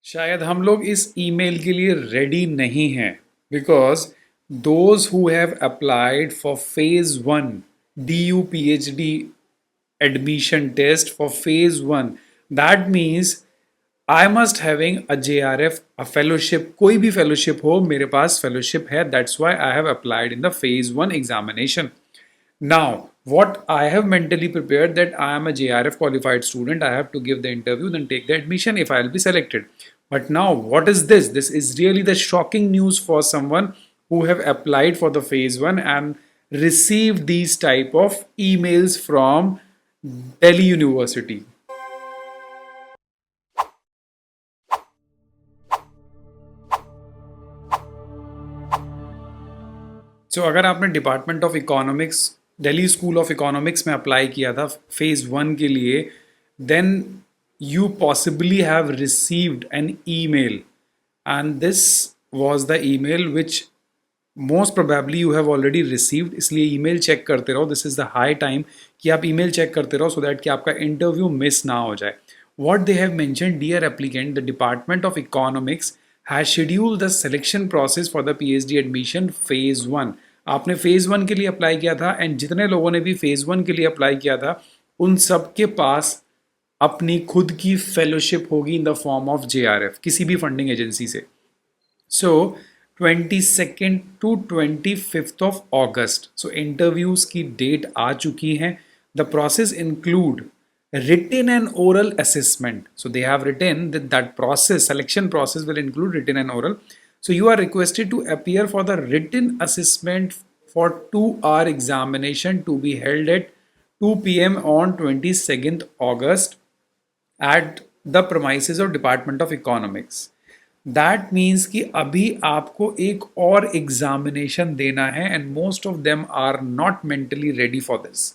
शायद हम लोग इस ईमेल के लिए रेडी नहीं हैं because those who have applied for phase one DU PhD admission test for phase 1, that means I must having a JRF, a fellowship, कोई भी fellowship हो मेरे पास fellowship है, that's why I have applied in the phase 1 examination. Now, what I have mentally prepared that I am a JRF qualified student, I have to give the interview, then take the admission if I will be selected. But now, what is this? This is really the shocking news for someone who have applied for the phase 1 and received these type of emails from Delhi University. अगर आपने department of economics Delhi school of economics में apply किया था phase 1 के लिए, then you possibly have received an email, and this was the email which most probably you have already received. इसलिए email check करते रहो. This is the high time कि आप ईमेल चेक करते रहो सो दैट कि आपका इंटरव्यू मिस ना हो जाए. What they have mentioned, dear applicant, the Department of Economics has scheduled the selection process for the PhD admission phase 1. आपने phase 1 के लिए अप्लाई किया था एंड जितने लोगों ने भी phase 1 के लिए अप्लाई किया था उन सब के पास अपनी खुद की फेलोशिप होगी in the form of JRF किसी भी फंडिंग एजेंसी से. सो 22nd to 25th of August. So interviews की डेट आ चुकी हैं. The process include written and oral assessment. So they have written that process, selection process will include written and oral. So you are requested to appear for the written assessment for 2-hour examination to be held at 2 p.m. on 22nd August at the premises of Department of Economics. That means कि अभी आपको एक और examination देना है and most of them are not mentally ready for this.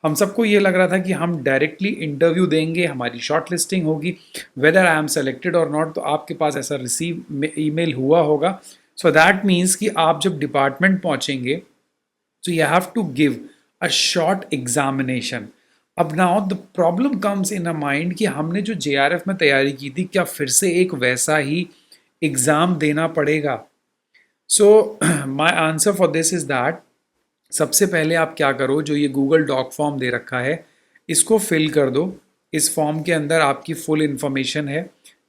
हम सबको ये लग रहा था कि हम डायरेक्टली इंटरव्यू देंगे, हमारी शॉर्ट लिस्टिंग होगी, वेदर आई एम सेलेक्टेड और नॉट, तो आपके पास ऐसा रिसीव ईमेल हुआ होगा. सो दैट मीन्स कि आप जब डिपार्टमेंट पहुंचेंगे तो you have to give a short examination. अब now the problem comes in a mind कि हमने जो JRF में तैयारी की थी क्या फिर से एक वैसा ही एग्ज़ाम देना पड़ेगा. So my answer for this is that सबसे पहले आप क्या करो, जो ये गूगल डॉक फॉर्म दे रखा है इसको फिल कर दो. इस फॉर्म के अंदर आपकी फुल इन्फॉर्मेशन है,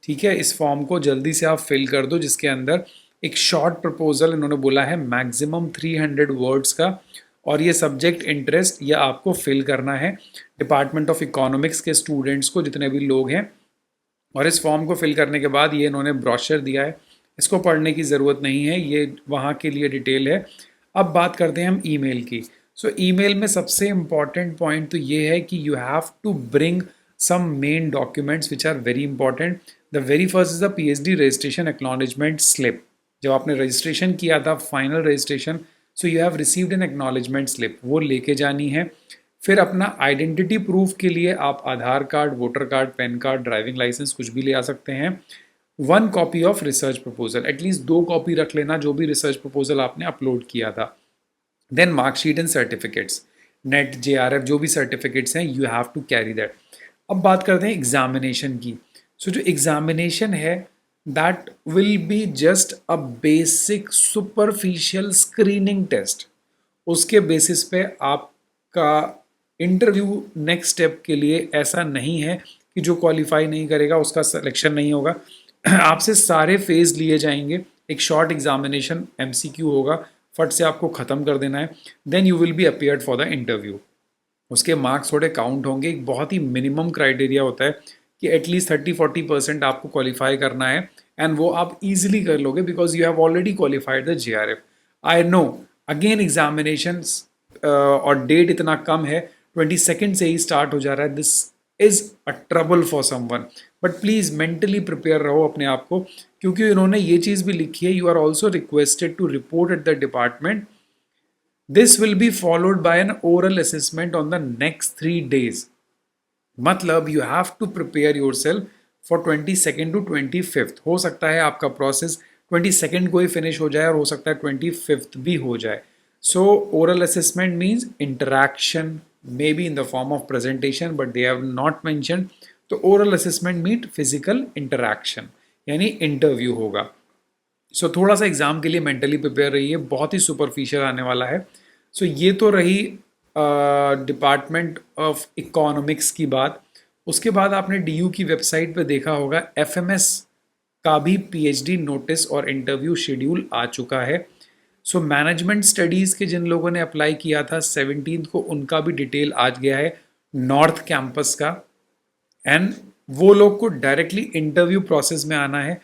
ठीक है. इस फॉर्म को जल्दी से आप फिल कर दो जिसके अंदर एक शॉर्ट प्रपोजल इन्होंने बोला है मैक्सिमम 300 वर्ड्स का, और ये सब्जेक्ट इंटरेस्ट ये आपको फिल करना है डिपार्टमेंट ऑफ इकोनॉमिक्स के स्टूडेंट्स को जितने भी लोग हैं. और इस फॉर्म को फिल करने के बाद ये इन्होंने ब्रोशर दिया है, इसको पढ़ने की ज़रूरत नहीं है, ये वहाँ के लिए डिटेल है. अब बात करते हैं हम ईमेल की. सो ईमेल में सबसे इम्पॉर्टेंट पॉइंट तो ये है कि you have to bring some main documents which are very important. The very first is the PhD registration acknowledgement slip. जब आपने रजिस्ट्रेशन किया था final registration, so you have received an acknowledgement slip, वो लेके जानी है. फिर अपना आइडेंटिटी प्रूफ के लिए आप Aadhaar card, voter card, PAN card, driving licence कुछ भी ले आ सकते हैं. 1 कॉपी ऑफ रिसर्च प्रपोजल, एटलीस्ट 2 कॉपी रख लेना जो भी रिसर्च प्रपोजल आपने अपलोड किया था. Then marksheet and certificates, NET, JRF जो भी सर्टिफिकेट्स हैं you have to carry that. अब बात करते हैं एग्जामिनेशन की. सो जो एग्जामिनेशन है that will be just a basic superficial screening test. उसके बेसिस पे आपका इंटरव्यू नेक्स्ट स्टेप के लिए ऐसा नहीं है कि जो क्वालिफाई नहीं करेगा उसका सिलेक्शन नहीं होगा. आपसे सारे फेज लिए जाएंगे. एक शॉर्ट एग्जामिनेशन MCQ होगा, फट से आपको ख़त्म कर देना है. Then you will be appeared for the interview. उसके मार्क्स थोड़े काउंट होंगे. एक बहुत ही मिनिमम क्राइटेरिया होता है कि एटलीस्ट 30-40% आपको क्वालिफाई करना है एंड वो आप इजीली कर लोगे because you have already qualified the JRF. I know again examination और डेट इतना कम है, 22nd से ही स्टार्ट हो जा रहा है. This is a trouble for someone, but please mentally prepare रहो अपने आप को, क्योंकि इन्होंने ये चीज़ भी लिखी है, you are also requested to report at the department. This will be followed by an oral assessment on the next 3 days. मतलब you have to prepare yourself for 22nd to 25th. हो सकता है आपका process 22nd को ही finish हो जाए और हो सकता है 25th भी हो जाए. सो oral assessment means interaction, maybe in the form of presentation, but they have not mentioned. तो oral assessment mean physical interaction, यानी इंटरव्यू होगा। सो थोड़ा सा एग्ज़ाम के लिए मेंटली प्रिपेयर रहिए, बहुत ही सुपरफिशियल आने वाला है। सो ये तो रही डिपार्टमेंट ऑफ इकोनॉमिक्स की बात। उसके बाद आपने डीयू की वेबसाइट पे देखा होगा एफएमएस का भी पीएचडी नोटिस और इंटरव्यू शेड्यूल आ चुका है। सो मैनेजमेंट स्टडीज़ के जिन लोगों ने अप्लाई किया था 17 को, उनका भी डिटेल आज गया है नॉर्थ कैंपस का। एंड वो लोग को डायरेक्टली इंटरव्यू प्रोसेस में आना है,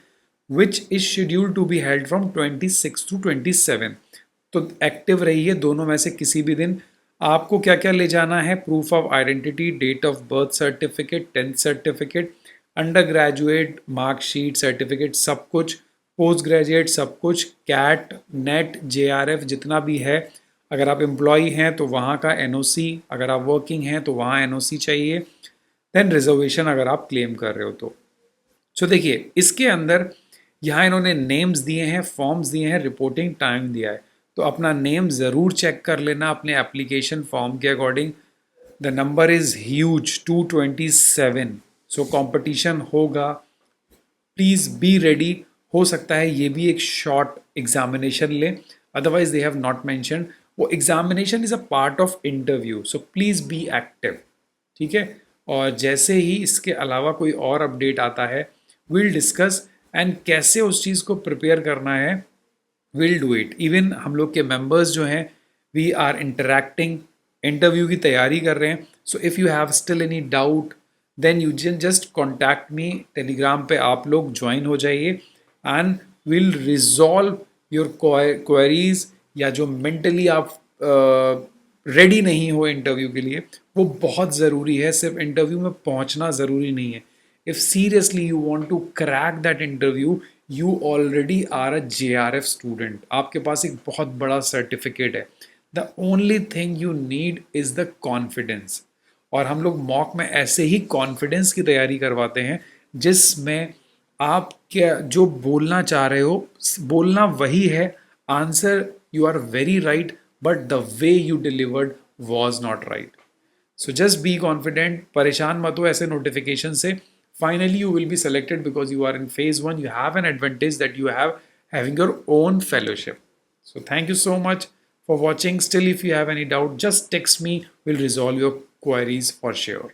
which is schedule to be held from 26 to 27। तो एक्टिव रहिए दोनों में से किसी भी दिन। आपको क्या क्या ले जाना है? Proof of identity, date of birth certificate, 10th certificate, undergraduate marksheet certificate, सब कुछ, पोस्ट ग्रेजुएट सब कुछ, कैट नेट जेआरएफ जितना भी है। अगर आप एम्प्लॉई हैं तो वहाँ का एनओसी, अगर आप वर्किंग हैं तो वहाँ एनओसी चाहिए। देन रिजर्वेशन अगर आप क्लेम कर रहे हो तो। सो देखिए इसके अंदर यहाँ इन्होंने नेम्स दिए हैं, फॉर्म्स दिए हैं, रिपोर्टिंग टाइम दिया है। तो अपना नेम ज़रूर चेक कर लेना अपने एप्लीकेशन फॉर्म के according. The number is huge, 227। So competition होगा, प्लीज़ बी रेडी। हो सकता है ये भी एक शॉर्ट एग्जामिनेशन ले, otherwise they have not mention. वो examination is a part of interview, so please be active. ठीक है, और जैसे ही इसके अलावा कोई और अपडेट आता है विल डिस्कस, एंड कैसे उस चीज़ को प्रिपेयर करना है विल डू इट। इवन हम लोग के मेंबर्स जो हैं वी आर इंटरैक्टिंग, इंटरव्यू की तैयारी कर रहे हैं। So if you have still any doubt then you just contact me, Telegram पे आप लोग ज्वाइन हो जाइए and will resolve your queries. या जो मेंटली आप रेडी नहीं हो इंटरव्यू के लिए, वो बहुत ज़रूरी है। सिर्फ इंटरव्यू में पहुंचना ज़रूरी नहीं है। If seriously you want to crack that interview, you already are a JRF student, आपके पास एक बहुत बड़ा सर्टिफिकेट है। The only thing you need is the confidence. और हम लोग मॉक में ऐसे ही कॉन्फिडेंस की तैयारी करवाते हैं जिसमें आप क्या जो बोलना चाह रहे हो बोलना वही है, answer you are very right, but the way you delivered was not right. So just be confident, परेशान मत हो ऐसे नोटिफिकेशन से। Finally you will be selected because you are in phase 1, you have an advantage that you have having your own fellowship. So thank you so much for watching. Still, if you have any doubt, just text me, we'll resolve your queries for sure.